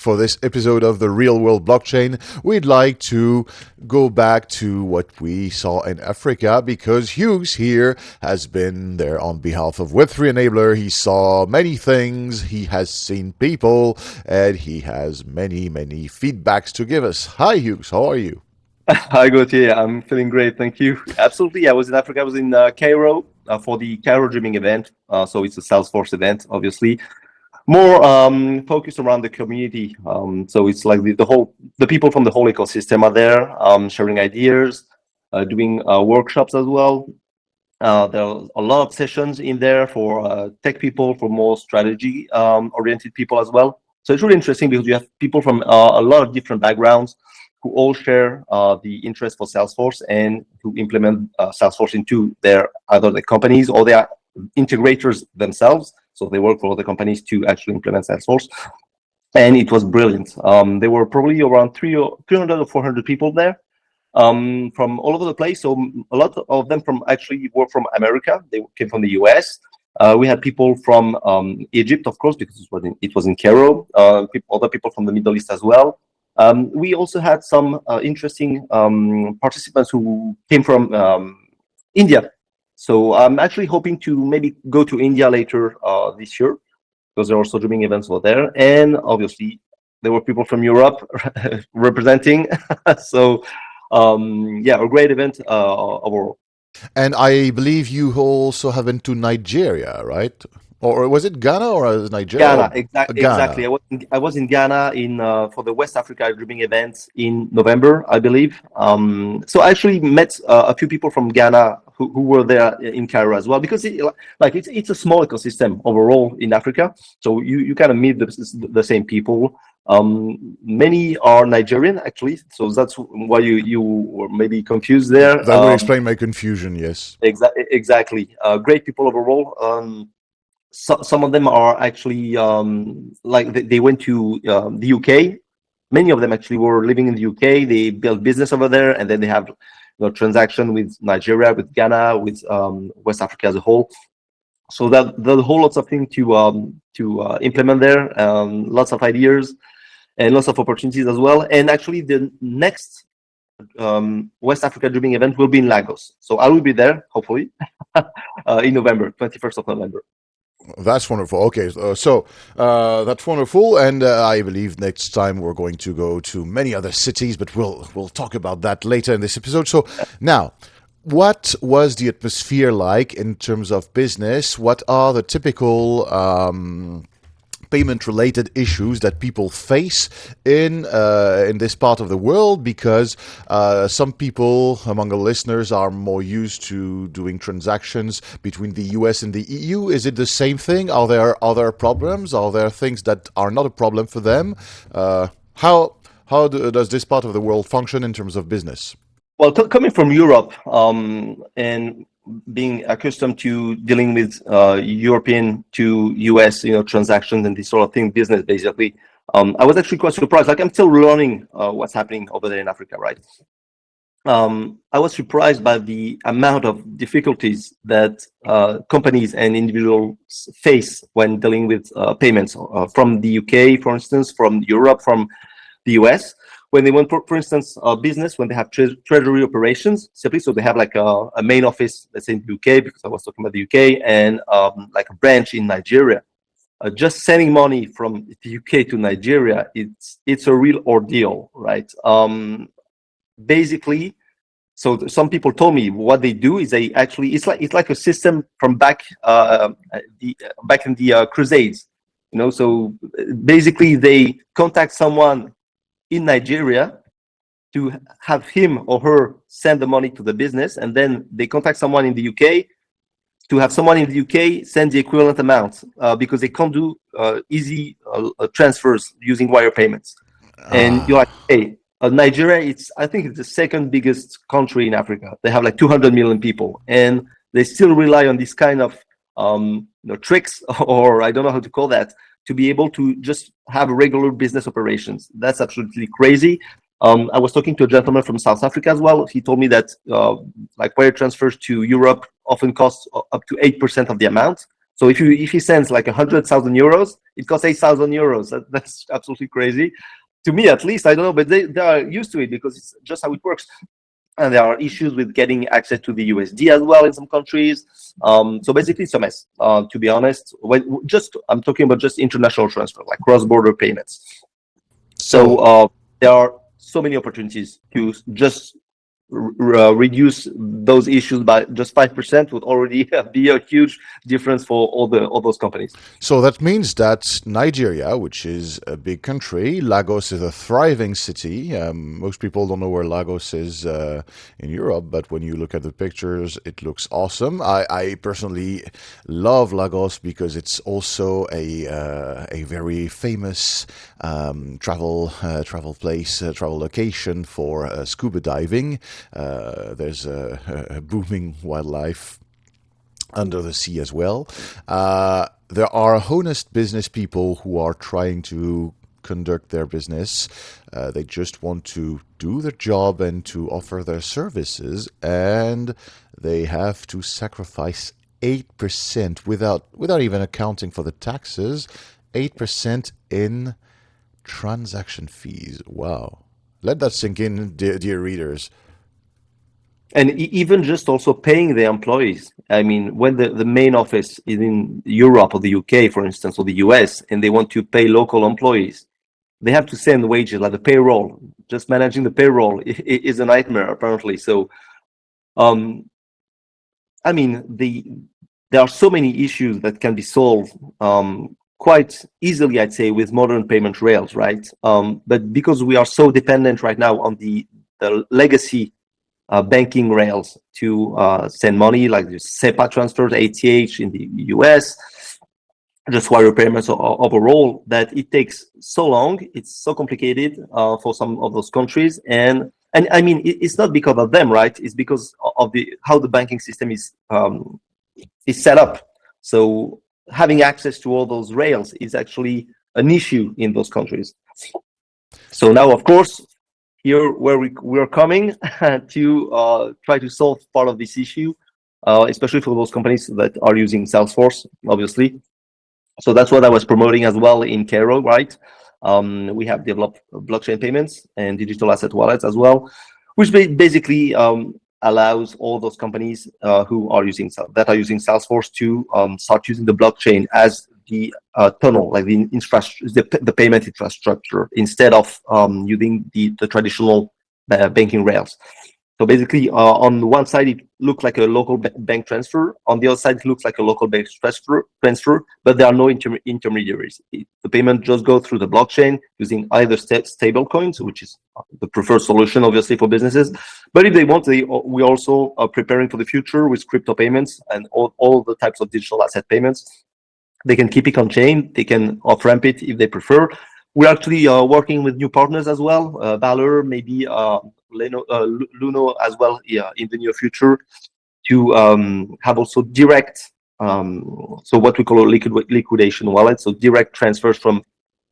for this episode of the Real World Blockchain, we'd like to go back to what we saw in Africa, because Hugues here has been there on behalf of Web3 Enabler. He saw many things, he has seen people, and he has many feedbacks to give us. Hi Hugues, how are you? Hi Gauthier, I'm feeling great, thank you. Absolutely, I was in Africa. I was in Cairo for the Cairo Dreaming event. So it's a Salesforce event, obviously. More focused around the community. So it's like the people from the whole ecosystem are there, sharing ideas, doing workshops as well. There are a lot of sessions in there for tech people, for more strategy oriented people as well. So it's really interesting because you have people from a lot of different backgrounds who all share the interest for Salesforce and who implement Salesforce into either the companies or their integrators themselves. So they work for the companies to actually implement Salesforce. And it was brilliant. There were probably around 300 or 400 people there from all over the place. So a lot of them actually were from America. They came from the US. We had people from Egypt, of course, because it was in Cairo. Other people from the Middle East as well. We also had some interesting participants who came from India. So I'm actually hoping to maybe go to India later this year, because there are also dreaming events over there. And obviously, there were people from Europe representing. So yeah, a great event overall. And I believe you also have been to Nigeria, right? Or was it Ghana or Nigeria? Ghana, exactly. I was in Ghana for the West Africa Dreaming event in November, I believe. So I actually met a few people from Ghana who were there in Cairo as well, because it's a small ecosystem overall in Africa. So you kind of meet the same people. Many are Nigerian actually, so that's why you were maybe confused there. That would explain my confusion. Yes. Exactly. Great people overall. Some of them are actually they went to the UK. Many of them actually were living in the UK. They built business over there, and then they have transaction with Nigeria, with Ghana, with West Africa as a whole. So there's a whole lots of things to implement there. Lots of ideas and lots of opportunities as well. And actually, the next West Africa Dreaming event will be in Lagos. So I will be there hopefully in November, 21st of November. That's wonderful. Okay, so that's wonderful, and I believe next time we're going to go to many other cities, but we'll talk about that later in this episode. So now, what was the atmosphere like in terms of business? What are the typical payment-related issues that people face in this part of the world? Because some people among the listeners are more used to doing transactions between the US and the EU. Is it the same thing? Are there other problems? Are there things that are not a problem for them? How does this part of the world function in terms of business? Well, coming from Europe and being accustomed to dealing with European to US, transactions and this sort of thing, business basically, I was actually quite surprised. Like, I'm still learning what's happening over there in Africa, right? I was surprised by the amount of difficulties that companies and individuals face when dealing with payments from the UK, for instance, from Europe, from the US. When they want, for instance, business, when they have treasury operations, simply, so they have like a main office, let's say in the UK, because I was talking about the UK, and like a branch in Nigeria. Just sending money from the UK to Nigeria, it's a real ordeal, right? Basically, so some people told me what they do is they actually, it's like a system from back in the Crusades, So basically, they contact someone in Nigeria to have him or her send the money to the business, and then they contact someone in the UK to have someone in the UK send the equivalent amount because they can't do easy transfers using wire payments. And you're like, hey, Nigeria, I think it's the second biggest country in Africa. They have like 200 million people, and they still rely on this kind of tricks, or I don't know how to call that, to be able to just have regular business operations. That's absolutely crazy. I was talking to a gentleman from South Africa as well. He told me that like wire transfers to Europe often cost up to 8% of the amount. So if he sends like 100,000 euros, it costs 8,000 euros. That's absolutely crazy. To me, at least, I don't know, but they are used to it because it's just how it works. And there are issues with getting access to the USD as well in some countries. So basically, it's a mess. To be honest, I'm talking about just international transfer, like cross-border payments. So there are so many opportunities to just reduce those issues by just 5% would already be a huge difference for all those companies. So that means that Nigeria, which is a big country, Lagos is a thriving city. Most people don't know where Lagos is in Europe, but when you look at the pictures, it looks awesome. I personally love Lagos because it's also a very famous travel place, travel location for scuba diving. There's a booming wildlife under the sea as well. There are honest business people who are trying to conduct their business. They just want to do their job and to offer their services, and they have to sacrifice 8% without even accounting for the taxes, 8% in transaction fees. Wow. Let that sink in, dear readers. And even just also paying the employees. I mean, when the main office is in Europe or the UK, for instance, or the US, and they want to pay local employees, they have to send wages, like the payroll. Just managing the payroll is a nightmare, apparently. So, I mean, there are so many issues that can be solved quite easily, I'd say, with modern payment rails, right? But because we are so dependent right now on the legacy banking rails to send money, like the SEPA transfers, ACH in the US, just wire payments overall, that it takes so long, it's so complicated for some of those countries. And I mean, it's not because of them, right? It's because of how the banking system is set up. So having access to all those rails is actually an issue in those countries. So now, of course, here where we're coming to try to solve part of this issue, especially for those companies that are using Salesforce, obviously. So that's what I was promoting as well in Cairo, right? We have developed blockchain payments and digital asset wallets as well, which basically allows all those companies who are using Salesforce to start using the blockchain as the tunnel, like the infrastructure, the payment infrastructure, instead of using the traditional banking rails. So basically, on one side, it looks like a local bank transfer. On the other side, it looks like a local bank transfer, but there are no intermediaries. The payment just goes through the blockchain using either stable coins, which is the preferred solution, obviously, for businesses. But if they want, we also are preparing for the future with crypto payments and all the types of digital asset payments. They can keep it on chain. They can off-ramp it if they prefer. We're actually working with new partners as well, Valor, maybe Luno as well, in the near future, to have also direct, so what we call a liquidation wallet, so direct transfers from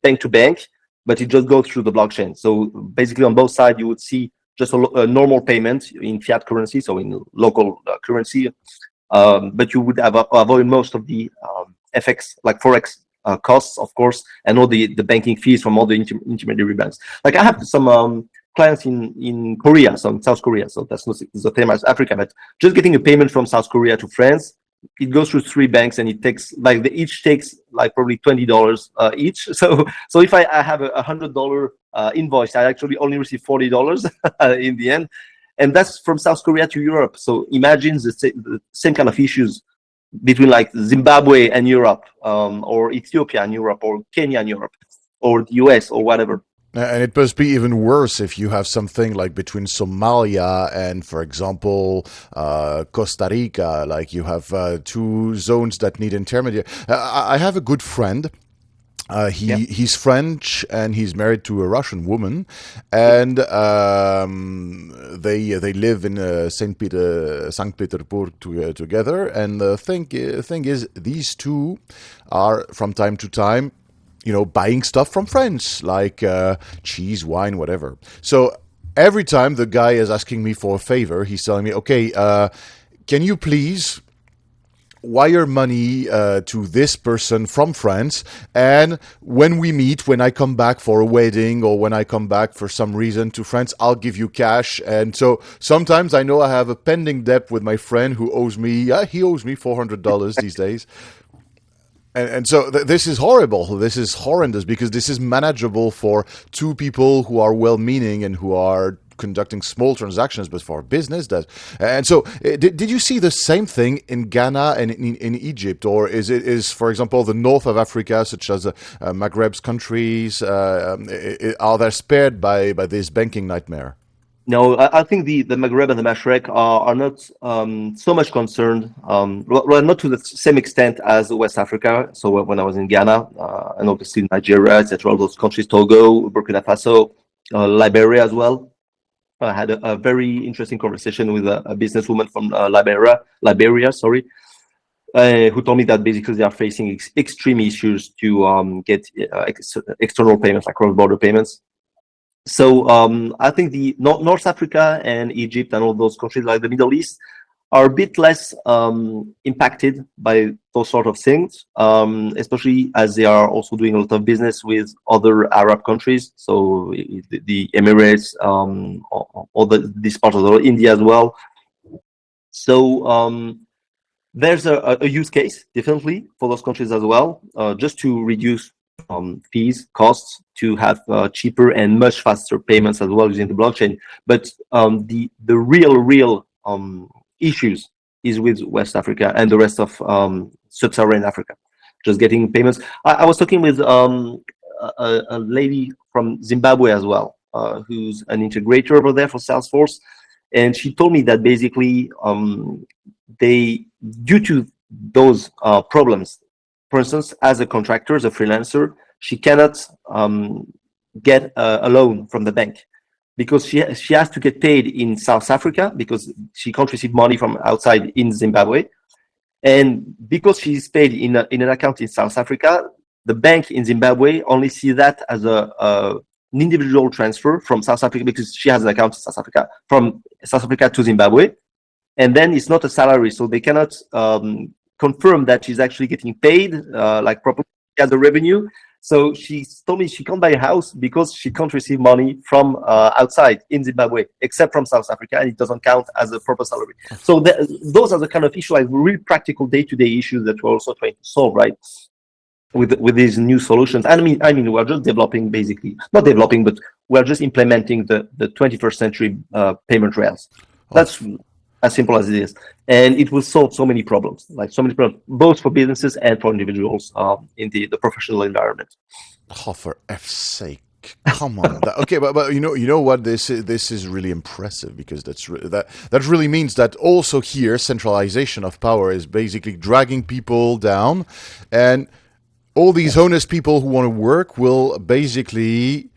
bank to bank, but it just goes through the blockchain. So basically on both sides, you would see just a normal payment in fiat currency, so in local currency, but you would avoid most of the FX, like Forex, costs, of course, and all the banking fees from all the intermediary banks. Like I have some clients in Korea, so in South Korea, so that's not the same as Africa, but just getting a payment from South Korea to France, it goes through 3 banks, and it takes like each takes like probably $20 each. So if I have a $100 invoice, I actually only receive $40 in the end, and that's from South Korea to Europe. So imagine the same kind of issues between like Zimbabwe and Europe, or Ethiopia and Europe, or Kenya and Europe, or the US, or whatever. And it must be even worse if you have something like between Somalia and, for example, Costa Rica, like you have 2 zones that need intermediate. I have a good friend. He's French and he's married to a Russian woman, and they live in Saint Petersburg together. And the thing is, these two are from time to time, buying stuff from France, like cheese, wine, whatever. So every time the guy is asking me for a favor, he's telling me, okay, can you please wire money to this person from France, and when we meet, when I come back for a wedding or when I come back for some reason to France, I'll give you cash. And so sometimes I know I have a pending debt with my friend who owes me, he owes me $400 these days. And so this is horrible. This is horrendous because this is manageable for two people who are well-meaning and who are conducting small transactions, but for business that. And so, did you see the same thing in Ghana and in Egypt, or is for example the north of Africa, such as Maghreb's countries, are they spared by this banking nightmare? No, I think the Maghreb and the Mashrek are not so much concerned, well, not to the same extent as West Africa. So when I was in Ghana, and obviously Nigeria, etc., all those countries, Togo, Burkina Faso, Liberia as well. I had a very interesting conversation with a businesswoman from Liberia, sorry, who told me that basically they are facing extreme issues to get external payments, like cross-border payments. So I think the North Africa and Egypt and all those countries like the Middle East are a bit less impacted by those sort of things, especially as they are also doing a lot of business with other Arab countries. So the Emirates, or this part of the world, India as well. So there's a use case definitely for those countries as well, just to reduce fees, costs, to have cheaper and much faster payments as well using the blockchain. But the real issues is with West Africa and the rest of sub-Saharan Africa, just getting payments. I was talking with a lady from Zimbabwe as well, who's an integrator over there for Salesforce, and she told me that basically they, due to those problems, for instance, as a contractor, as a freelancer, she cannot get a loan from the bank because she has to get paid in South Africa because she can't receive money from outside in Zimbabwe. And because she's paid in an account in South Africa, the bank in Zimbabwe only see that as an individual transfer from South Africa, because she has an account in South Africa, from South Africa to Zimbabwe. And then it's not a salary, so they cannot confirm that she's actually getting paid like properly as a revenue. So she told me she can't buy a house because she can't receive money from outside in Zimbabwe, except from South Africa, and it doesn't count as a proper salary. So those are the kind of issues, like real practical day-to-day issues that we're also trying to solve, right? With these new solutions. I mean, we're just developing, basically, not developing, but we're just implementing the 21st century payment rails. That's as simple as it is, and it will solve so many problems, both for businesses and for individuals in the professional environment. Oh, for F's sake! Come on. Okay, but you know what? This is really impressive, because that really means that also here centralization of power is basically dragging people down, and all these honest people who want to work will basically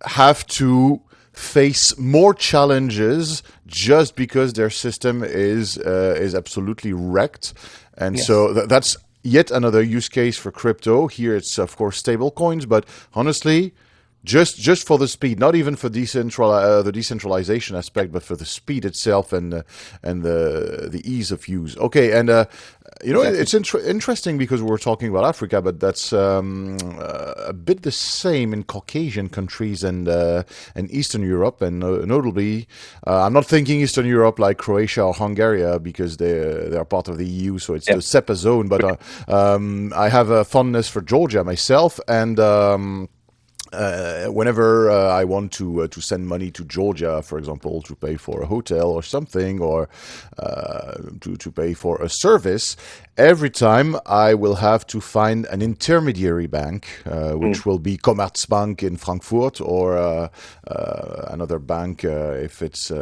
have to face more challenges just because their system is absolutely wrecked. And yes. So that's yet another use case for crypto. Here it's of course stable coins, but honestly, just for the speed, not even for the decentralization aspect, but for the speed itself and the ease of use. Okay, and exactly. It's interesting because we're talking about Africa, but that's a bit the same in Caucasian countries and Eastern Europe, and notably, I'm not thinking Eastern Europe like Croatia or Hungary because they are part of the EU, so it's the SEPA zone. But I have a fondness for Georgia myself, and whenever I want to send money to Georgia, for example, to pay for a hotel or something, or to pay for a service, every time I will have to find an intermediary bank, which will be Commerzbank in Frankfurt, or another bank if it's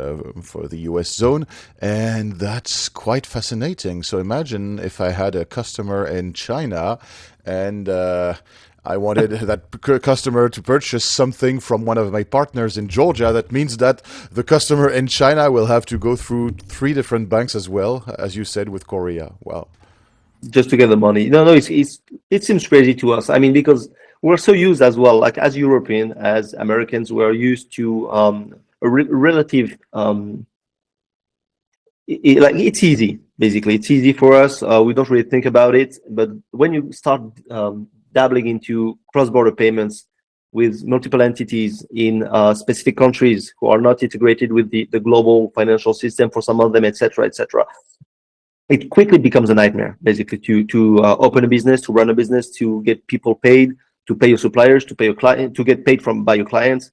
for the US zone, and that's quite fascinating. So imagine if I had a customer in China and I wanted that customer to purchase something from one of my partners in Georgia. That means that the customer in China will have to go through 3 different banks as well, as you said, with Korea. Wow. Just to get the money. No, it seems crazy to us. I mean, because we're so used as well, like as European, as Americans, we're used to a relative like it's easy. Basically, it's easy for us. We don't really think about it, but when you start dabbling into cross-border payments with multiple entities in specific countries who are not integrated with the global financial system for some of them, etc., etc., it quickly becomes a nightmare. Basically, to open a business, to run a business, to get people paid, to pay your suppliers, to pay your client, to get paid by your clients.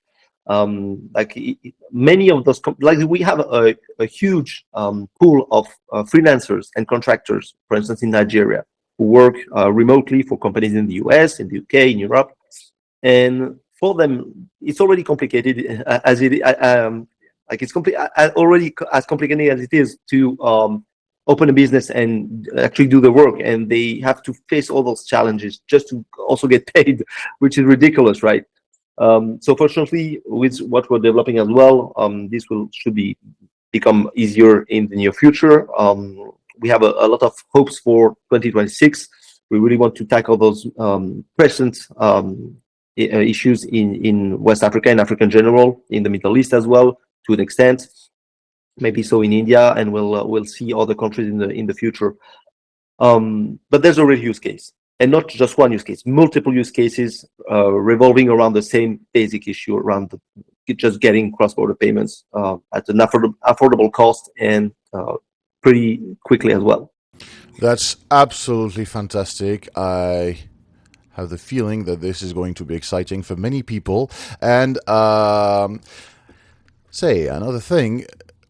Many of those, we have a huge pool of freelancers and contractors, for instance, in Nigeria, who work remotely for companies in the US, in the UK, in Europe, and for them, it's already complicated as it it's already as complicated as it is to open a business and actually do the work, and they have to face all those challenges just to also get paid, which is ridiculous, right? So fortunately, with what we're developing as well, this should become easier in the near future. We have a lot of hopes for 2026. We really want to tackle those present issues in West Africa and Africa in general, in the Middle East as well, to an extent, maybe so in India, and we'll see other countries in the future. But there's a real use case. And not just one use case, multiple use cases revolving around the same basic issue around just getting cross-border payments at an affordable cost and pretty quickly as well. That's absolutely fantastic. I have the feeling that this is going to be exciting for many people. And say another thing.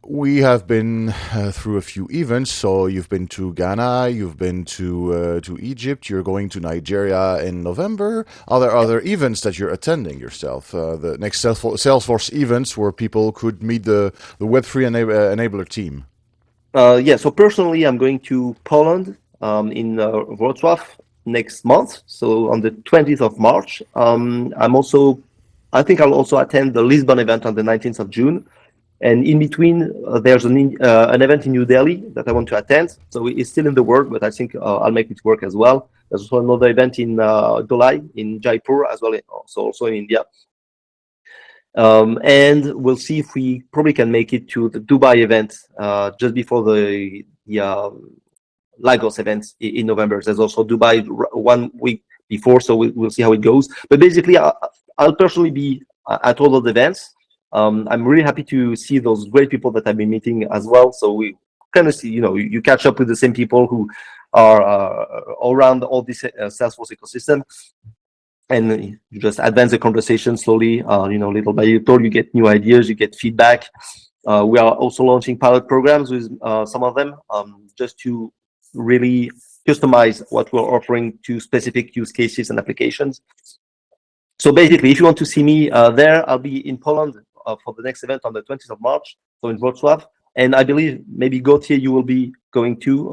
We have been through a few events. So you've been to Ghana, you've been to Egypt, you're going to Nigeria in November. Are there other events that you're attending yourself? The next Salesforce events where people could meet the Web3 Enabler team? Yeah, so personally, I'm going to Poland in Wrocław next month. So on the 20th of March. I think I'll also attend the Lisbon event on the 19th of June. And in between, there's an event in New Delhi that I want to attend. So it's still in the work, but I think I'll make it work as well. There's also another event in Dolai, in Jaipur as well, also in India. And we'll see if we probably can make it to the Dubai event just before the Lagos event in November. There's also Dubai 1 week before, so we'll see how it goes. But basically, I'll personally be at all of the events. I'm really happy to see those great people that I've been meeting as well. So we kind of see, you catch up with the same people who are all around all this Salesforce ecosystem, and you just advance the conversation slowly, little by little. You get new ideas, you get feedback. We are also launching pilot programs with some of them, just to really customize what we're offering to specific use cases and applications. So basically, if you want to see me there, I'll be in Poland for the next event on the 20th of March, so in Wrocław. And I believe maybe Gauthier, you will be going to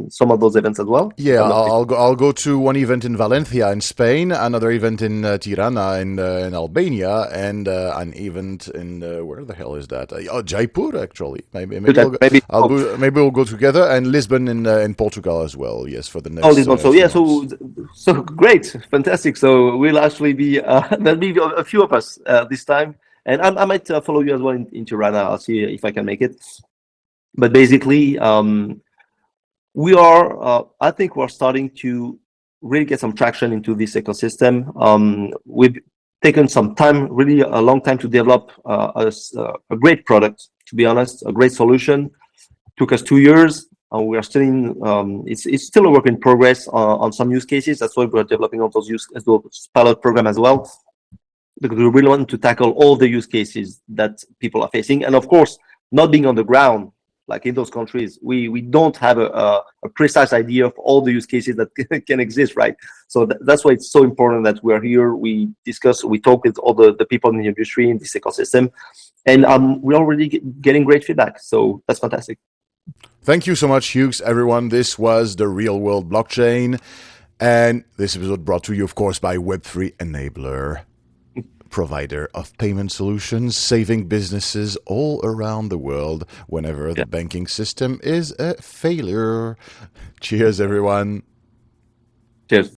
some of those events as well. Yeah, I'll go to one event in Valencia in Spain, another event in Tirana in Albania, and an event in where the hell is that? Jaipur, actually. Maybe we'll go together, and Lisbon in Portugal as well. Yes, for the next. Oh, Lisbon. So great, fantastic. So we'll actually be there'll be a few of us this time. And I might follow you as well in Tirana. I'll see if I can make it. But basically, we are. I think we're starting to really get some traction into this ecosystem. We've taken some time, really a long time, to develop a great product. To be honest, a great solution. Took us 2 years. We are still in. It's still a work in progress on some use cases. That's why we're developing all those pilot program as well, because we really want to tackle all the use cases that people are facing. And of course, not being on the ground, like in those countries, we don't have a precise idea of all the use cases that can exist, right? So that's why it's so important that we're here. We discuss, we talk with all the people in the industry, in this ecosystem, and we're already getting great feedback. So that's fantastic. Thank you so much, Hugues. Everyone, this was the Real World Blockchain. And this episode brought to you, of course, by Web3 Enabler, provider of payment solutions, saving businesses all around the world whenever the banking system is a failure. Cheers, everyone. Cheers.